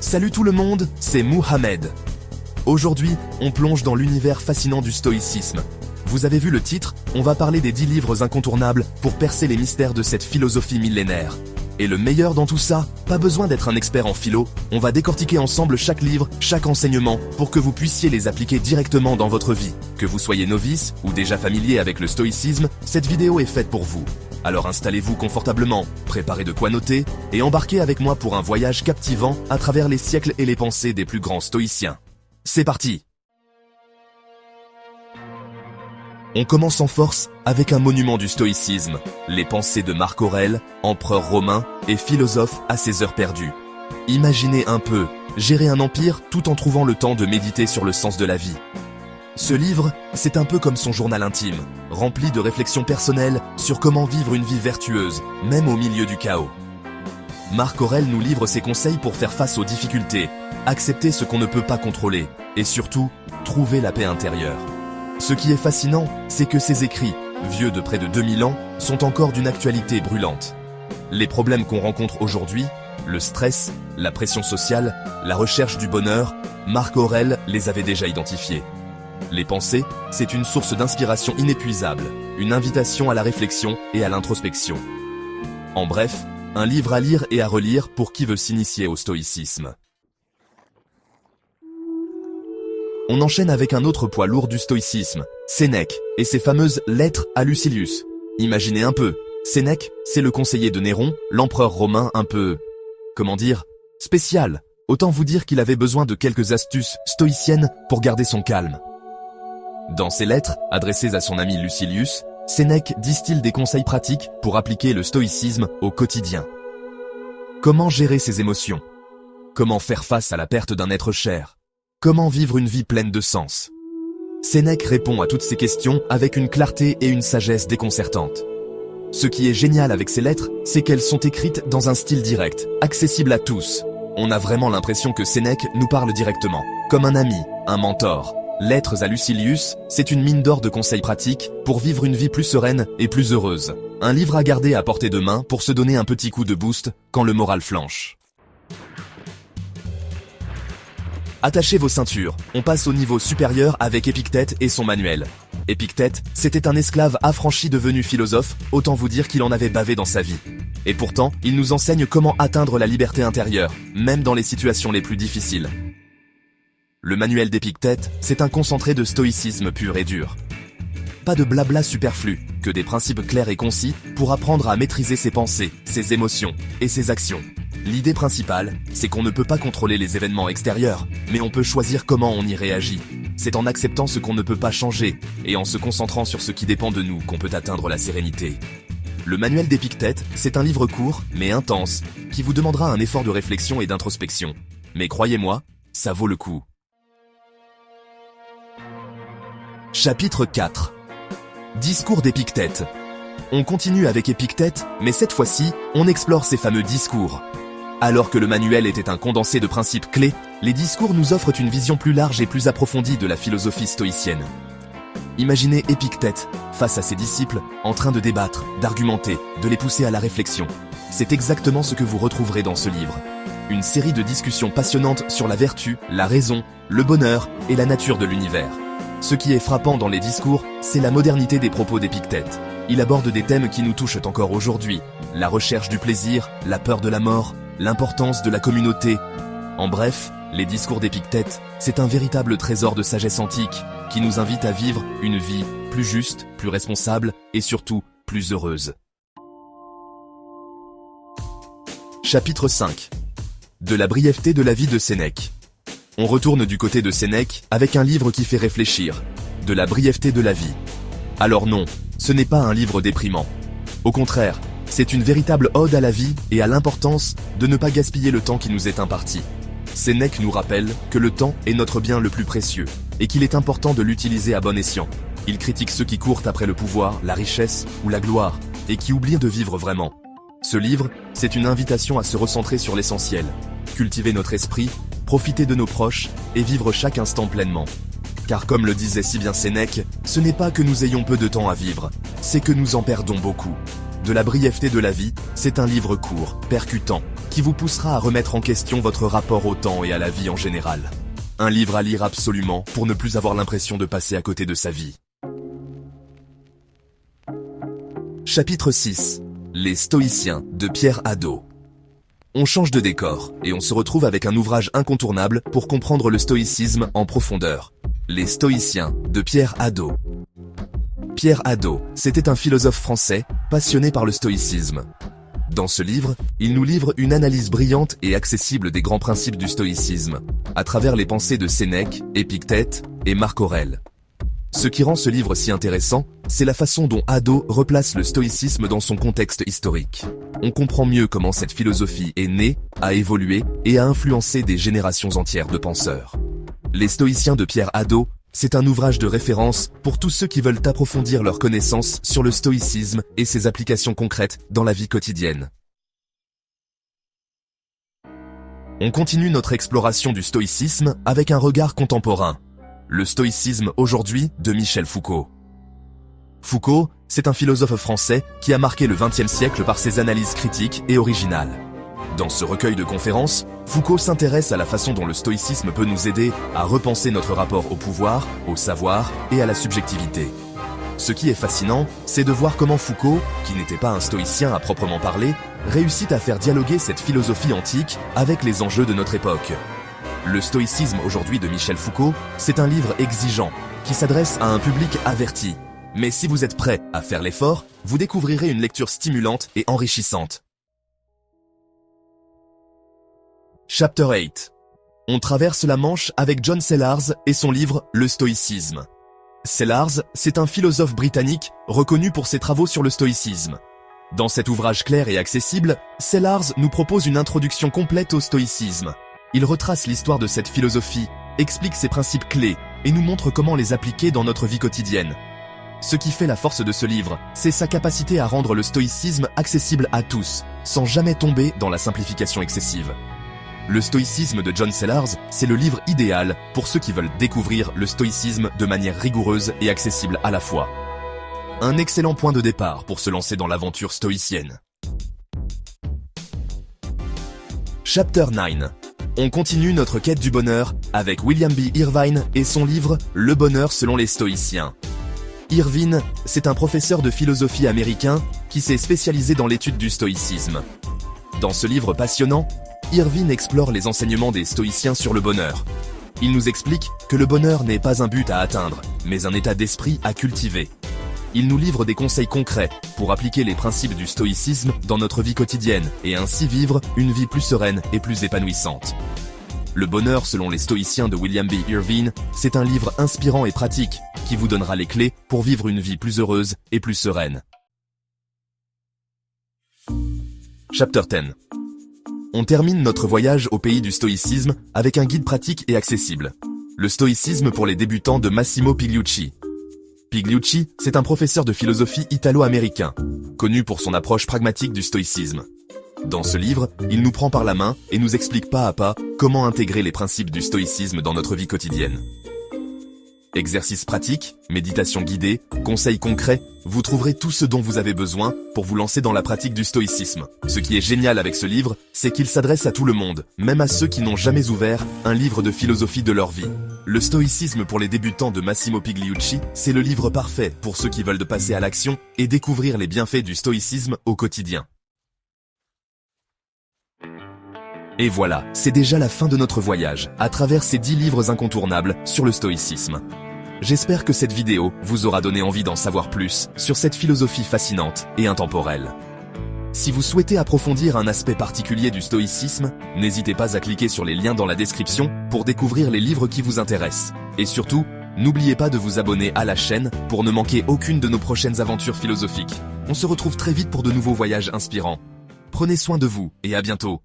Salut tout le monde, c'est Mohamed. Aujourd'hui, on plonge dans l'univers fascinant du stoïcisme. Vous avez vu le titre, on va parler des 10 livres incontournables pour percer les mystères de cette philosophie millénaire. Et le meilleur dans tout ça, pas besoin d'être un expert en philo, on va décortiquer ensemble chaque livre, chaque enseignement, pour que vous puissiez les appliquer directement dans votre vie. Que vous soyez novice ou déjà familier avec le stoïcisme, cette vidéo est faite pour vous. Alors installez-vous confortablement, préparez de quoi noter, et embarquez avec moi pour un voyage captivant à travers les siècles et les pensées des plus grands stoïciens. C'est parti! On commence en force avec un monument du stoïcisme, les pensées de Marc Aurèle, empereur romain et philosophe à ses heures perdues. Imaginez un peu, gérer un empire tout en trouvant le temps de méditer sur le sens de la vie. Ce livre, c'est un peu comme son journal intime, rempli de réflexions personnelles sur comment vivre une vie vertueuse, même au milieu du chaos. Marc Aurèle nous livre ses conseils pour faire face aux difficultés, accepter ce qu'on ne peut pas contrôler, et surtout, trouver la paix intérieure. Ce qui est fascinant, c'est que ces écrits, vieux de près de 2000 ans, sont encore d'une actualité brûlante. Les problèmes qu'on rencontre aujourd'hui, le stress, la pression sociale, la recherche du bonheur, Marc Aurèle les avait déjà identifiés. Les pensées, c'est une source d'inspiration inépuisable, une invitation à la réflexion et à l'introspection. En bref, un livre à lire et à relire pour qui veut s'initier au stoïcisme. On enchaîne avec un autre poids lourd du stoïcisme, Sénèque, et ses fameuses lettres à Lucilius. Imaginez un peu, Sénèque, c'est le conseiller de Néron, l'empereur romain un peu, spécial. Autant vous dire qu'il avait besoin de quelques astuces stoïciennes pour garder son calme. Dans ses lettres, adressées à son ami Lucilius, Sénèque distille des conseils pratiques pour appliquer le stoïcisme au quotidien. Comment gérer ses émotions? Comment faire face à la perte d'un être cher? Comment vivre une vie pleine de sens? Sénèque répond à toutes ces questions avec une clarté et une sagesse déconcertantes. Ce qui est génial avec ces lettres, c'est qu'elles sont écrites dans un style direct, accessible à tous. On a vraiment l'impression que Sénèque nous parle directement, comme un ami, un mentor. Lettres à Lucilius, c'est une mine d'or de conseils pratiques pour vivre une vie plus sereine et plus heureuse. Un livre à garder à portée de main pour se donner un petit coup de boost quand le moral flanche. Attachez vos ceintures, on passe au niveau supérieur avec Épictète et son manuel. Épictète, c'était un esclave affranchi devenu philosophe, autant vous dire qu'il en avait bavé dans sa vie. Et pourtant, il nous enseigne comment atteindre la liberté intérieure, même dans les situations les plus difficiles. Le manuel d'Épictète, c'est un concentré de stoïcisme pur et dur. Pas de blabla superflu, que des principes clairs et concis pour apprendre à maîtriser ses pensées, ses émotions et ses actions. L'idée principale, c'est qu'on ne peut pas contrôler les événements extérieurs, mais on peut choisir comment on y réagit. C'est en acceptant ce qu'on ne peut pas changer, et en se concentrant sur ce qui dépend de nous qu'on peut atteindre la sérénité. Le manuel d'Épictète, c'est un livre court, mais intense, qui vous demandera un effort de réflexion et d'introspection. Mais croyez-moi, ça vaut le coup. Chapitre 4. Discours d'Épictète. On continue avec Épictète, mais cette fois-ci, on explore ses fameux discours. Alors que le manuel était un condensé de principes clés, les discours nous offrent une vision plus large et plus approfondie de la philosophie stoïcienne. Imaginez Épictète, face à ses disciples, en train de débattre, d'argumenter, de les pousser à la réflexion. C'est exactement ce que vous retrouverez dans ce livre. Une série de discussions passionnantes sur la vertu, la raison, le bonheur et la nature de l'univers. Ce qui est frappant dans les discours, c'est la modernité des propos d'Épictète. Il aborde des thèmes qui nous touchent encore aujourd'hui. La recherche du plaisir, la peur de la mort, l'importance de la communauté. En bref, les discours d'Épictète, c'est un véritable trésor de sagesse antique qui nous invite à vivre une vie plus juste, plus responsable et surtout plus heureuse. Chapitre 5. De la brièveté de la vie de Sénèque. On retourne du côté de Sénèque avec un livre qui fait réfléchir. De la brièveté de la vie. Alors non, ce n'est pas un livre déprimant. Au contraire, c'est une véritable ode à la vie et à l'importance de ne pas gaspiller le temps qui nous est imparti. Sénèque nous rappelle que le temps est notre bien le plus précieux et qu'il est important de l'utiliser à bon escient. Il critique ceux qui courent après le pouvoir, la richesse ou la gloire et qui oublient de vivre vraiment. Ce livre, c'est une invitation à se recentrer sur l'essentiel, cultiver notre esprit, profiter de nos proches et vivre chaque instant pleinement. Car comme le disait si bien Sénèque, ce n'est pas que nous ayons peu de temps à vivre, c'est que nous en perdons beaucoup. de la brièveté de la vie, c'est un livre court, percutant, qui vous poussera à remettre en question votre rapport au temps et à la vie en général. Un livre à lire absolument pour ne plus avoir l'impression de passer à côté de sa vie. Chapitre 6. Les Stoïciens de Pierre Hadot. On change de décor et on se retrouve avec un ouvrage incontournable pour comprendre le stoïcisme en profondeur. Les Stoïciens de Pierre Hadot. Pierre Hadot, c'était un philosophe français, passionné par le stoïcisme. Dans ce livre, il nous livre une analyse brillante et accessible des grands principes du stoïcisme, à travers les pensées de Sénèque, Épictète et Marc Aurèle. Ce qui rend ce livre si intéressant, c'est la façon dont Hadot replace le stoïcisme dans son contexte historique. On comprend mieux comment cette philosophie est née, a évolué et a influencé des générations entières de penseurs. Les Stoïciens de Pierre Hadot, c'est un ouvrage de référence pour tous ceux qui veulent approfondir leurs connaissances sur le stoïcisme et ses applications concrètes dans la vie quotidienne. On continue notre exploration du stoïcisme avec un regard contemporain. Le stoïcisme aujourd'hui de Michel Foucault. Foucault, c'est un philosophe français qui a marqué le XXe siècle par ses analyses critiques et originales. Dans ce recueil de conférences, Foucault s'intéresse à la façon dont le stoïcisme peut nous aider à repenser notre rapport au pouvoir, au savoir et à la subjectivité. Ce qui est fascinant, c'est de voir comment Foucault, qui n'était pas un stoïcien à proprement parler, réussit à faire dialoguer cette philosophie antique avec les enjeux de notre époque. Le stoïcisme aujourd'hui de Michel Foucault, c'est un livre exigeant, qui s'adresse à un public averti. Mais si vous êtes prêt à faire l'effort, vous découvrirez une lecture stimulante et enrichissante. Chapter 8. On traverse la Manche avec John Sellars et son livre « Le stoïcisme ». Sellars, c'est un philosophe britannique reconnu pour ses travaux sur le stoïcisme. Dans cet ouvrage clair et accessible, Sellars nous propose une introduction complète au stoïcisme. Il retrace l'histoire de cette philosophie, explique ses principes clés et nous montre comment les appliquer dans notre vie quotidienne. Ce qui fait la force de ce livre, c'est sa capacité à rendre le stoïcisme accessible à tous, sans jamais tomber dans la simplification excessive. Le stoïcisme de John Sellars, c'est le livre idéal pour ceux qui veulent découvrir le stoïcisme de manière rigoureuse et accessible à la fois. Un excellent point de départ pour se lancer dans l'aventure stoïcienne. Chapter 9. On continue notre quête du bonheur avec William B. Irvine et son livre « Le bonheur selon les stoïciens ». Irvine, c'est un professeur de philosophie américain qui s'est spécialisé dans l'étude du stoïcisme. Dans ce livre passionnant, Irvine explore les enseignements des stoïciens sur le bonheur. Il nous explique que le bonheur n'est pas un but à atteindre, mais un état d'esprit à cultiver. Il nous livre des conseils concrets pour appliquer les principes du stoïcisme dans notre vie quotidienne et ainsi vivre une vie plus sereine et plus épanouissante. Le bonheur selon les stoïciens de William B. Irvine, c'est un livre inspirant et pratique qui vous donnera les clés pour vivre une vie plus heureuse et plus sereine. Chapter 10. On termine notre voyage au pays du stoïcisme avec un guide pratique et accessible. Le stoïcisme pour les débutants de Massimo Pigliucci. Pigliucci, c'est un professeur de philosophie italo-américain, connu pour son approche pragmatique du stoïcisme. Dans ce livre, il nous prend par la main et nous explique pas à pas comment intégrer les principes du stoïcisme dans notre vie quotidienne. Exercices pratiques, méditation guidée, conseils concrets, vous trouverez tout ce dont vous avez besoin pour vous lancer dans la pratique du stoïcisme. Ce qui est génial avec ce livre, c'est qu'il s'adresse à tout le monde, même à ceux qui n'ont jamais ouvert un livre de philosophie de leur vie. Le stoïcisme pour les débutants de Massimo Pigliucci, c'est le livre parfait pour ceux qui veulent passer à l'action et découvrir les bienfaits du stoïcisme au quotidien. Et voilà, c'est déjà la fin de notre voyage, à travers ces 10 livres incontournables sur le stoïcisme. J'espère que cette vidéo vous aura donné envie d'en savoir plus sur cette philosophie fascinante et intemporelle. Si vous souhaitez approfondir un aspect particulier du stoïcisme, n'hésitez pas à cliquer sur les liens dans la description pour découvrir les livres qui vous intéressent. Et surtout, n'oubliez pas de vous abonner à la chaîne pour ne manquer aucune de nos prochaines aventures philosophiques. On se retrouve très vite pour de nouveaux voyages inspirants. Prenez soin de vous et à bientôt.